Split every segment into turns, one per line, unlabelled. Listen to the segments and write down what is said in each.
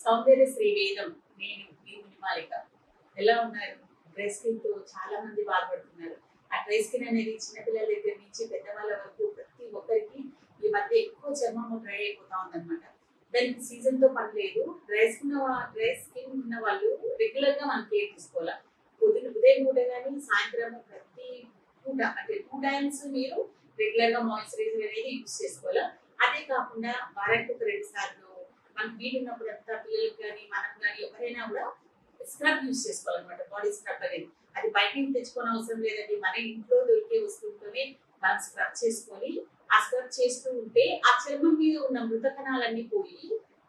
సౌందర్య శ్రీ వేదం. నేను మీ మునిమాలిక. ఎలా ఉన్నారు? డ్రై స్కిన్ తో చాలా మంది బాధపడుతున్నారు. ఆ డ్రై స్కిన్ అనేది చిన్నపిల్లల దగ్గర నుంచి పెద్దవాళ్ళ వరకు ప్రతి ఒక్కరికి ఈ మధ్య ఎక్కువ చర్మం డ్రై అయిపోతా ఉందన్నమాట. దానికి సీజన్ తో పని లేదు. డ్రై స్కిన్ ఉన్న వాళ్ళు రెగ్యులర్ గా మనం కేర్ తీసుకోవాలి. ఉదయం పూట కానీ సాయంత్రం ప్రతి పూట అంటే 2 టైమ్స్ మీరు రెగ్యులర్ గా మాయిశ్చరైజర్ అనేది యూజ్ చేసుకోవాలి. అదే కాకుండా వారానికి ఒక 2 సార్లు మనకు వీలున్నప్పుడు అంతా పిల్లలకి కానీ మనం కానీ ఎవరైనా కూడా స్క్రబ్ యూజ్ చేసుకోవాలన్నమాట. బాడీ స్క్రబ్ అనేది అది బయట నుంచి తెచ్చుకోని అవసరం లేదండి. మన ఇంట్లో దొరికే వస్తువులతోనే మనం స్క్రబ్ చేసుకొని ఆ స్క్రబ్ చేస్తూ ఉంటే ఆ చర్మం మీద ఉన్న మృత కణాలన్నీ పోయి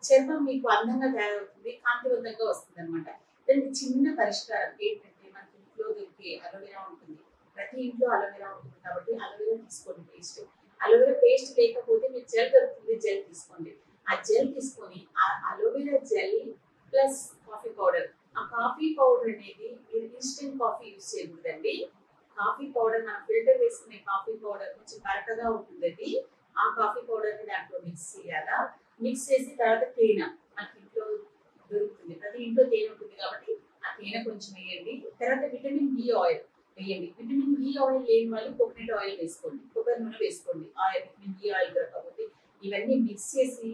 చర్మం మీకు అందంగా తయారవుతుంది, కాంతివంతంగా వస్తుంది అనమాట. దానికి చిన్న పరిష్కారం ఏంటంటే మనకి ఇంట్లో దొరికే అలోవెరా ఉంటుంది. ప్రతి ఇంట్లో అలోవెరా ఉంటుంది కాబట్టి అలోవెరా తీసుకోండి పేస్ట్. అలోవెరా పేస్ట్ లేకపోతే మీరు జెల్ దొరుకుతుంది, జెల్ తీసుకోండి. ఆ జెల్ తీసుకొని ఆ aloe vera gel plus coffee powder. ఆ కాఫీ పౌడర్ అనేది మీరు ఇన్స్టెంట్ కాఫీ యూజ్ చేయకూడదండి. కాఫీ పౌడర్ మనం ఫిల్టర్ వేసుకునే కాఫీ పౌడర్ కొంచెం కరెక్ట్గా ఉంటుందండి. ఆ కాఫీ పౌడర్ ని దాంట్లో మిక్స్ చేయాలా. మిక్స్ చేసి తర్వాత తేనె మనకి ఇంట్లో దొరుకుతుంది. ప్రతి ఇంట్లో తేనె ఉంటుంది కాబట్టి ఆ తేనె కొంచెం వేయండి. తర్వాత విటమిన్ బి ఆయిల్ వేయండి. విటమిన్ బి ఆయిల్ లేని వాళ్ళు కోకోనట్ ఆయిల్ వేసుకోండి, కొబ్బరి నూనె వేసుకోండి. ఆయిల్ విటమిన్ బి ఆయిల్ దొరకకపోతే ఇవన్నీ మిక్స్ చేసి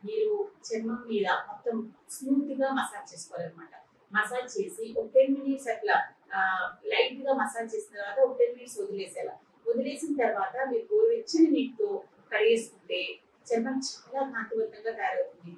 మీరు చర్మం మీద మొత్తం స్మూత్ గా మసాజ్ చేసుకోవాలన్నమాట. మసాజ్ చేసి ఒక 10 మినిట్స్ అట్లా లైట్ గా మసాజ్ చేసిన తర్వాత ఒక 10 మినిట్స్ వదిలేసేలా. వదిలేసిన తర్వాత మీరు గోరువెచ్చని నీటితో కడిగేసుకుంటే చర్మం చాలా కాంతివంతంగా తయారవుతుంది.